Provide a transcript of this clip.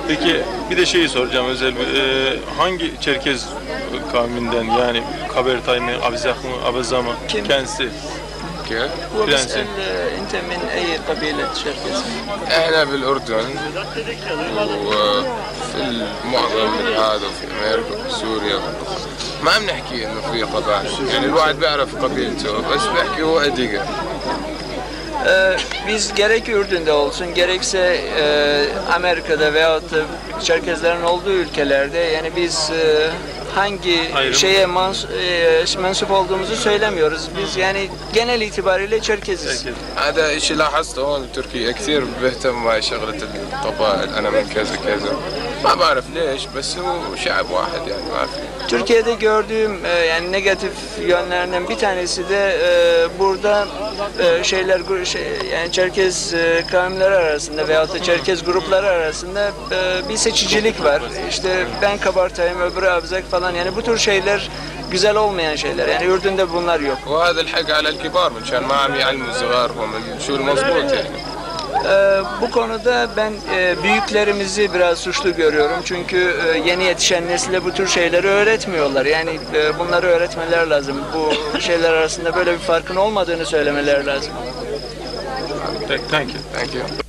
Peki bir de şeyi soracağım özel hangi Çerkez kavminden yani Kabertay mı, Abzak mı, Abaza mı, Kim? kendisi? كيف؟ هو فرنسي. بيسأل أنت من أي قبيلة شركز؟ احنا بالأردن وفي معظم هذا في أمريكا في سوريا ما بنحكي إنه في قبائل يعني الواحد بيعرف قبيلته بس بيحكي هو أديقة. Biz gerek Ürdün'de olsun gerekse Amerika'da veyahut da Çerkezlerin olduğu ülkelerde yani biz hangi Ayrım. şeye mensup olduğumuzu söylemiyoruz. Biz yani genel itibariyle Çerkeziz. Çerkez. هذا إشي لاحظته هون بتركيا كثير بيهتم بهاي شغلة القبائل أنا من كذا كذا ما بعرف ليش بس هو شعب واحد يعني ما في. Türkiye'de gördüğüm yani negatif yönlerinden bir tanesi de burada yani Çerkez kavimleri arasında veyahut da Çerkez grupları arasında bir seçicilik var. İşte ben Kabartayım, öbürü Abzak falan yani bu tür şeyler güzel olmayan şeyler. Yani Ürdün'de bunlar yok. وهذا الحق على الكبار مشان ما عم يعلموا صغارهم شو المضبوط يعني. Bu konuda ben büyüklerimizi biraz suçlu görüyorum. Çünkü yeni yetişen nesile bu tür şeyleri öğretmiyorlar. Yani bunları öğretmeler lazım. Bu şeyler arasında böyle bir farkın olmadığını söylemeler lazım. Thank you. Thank you.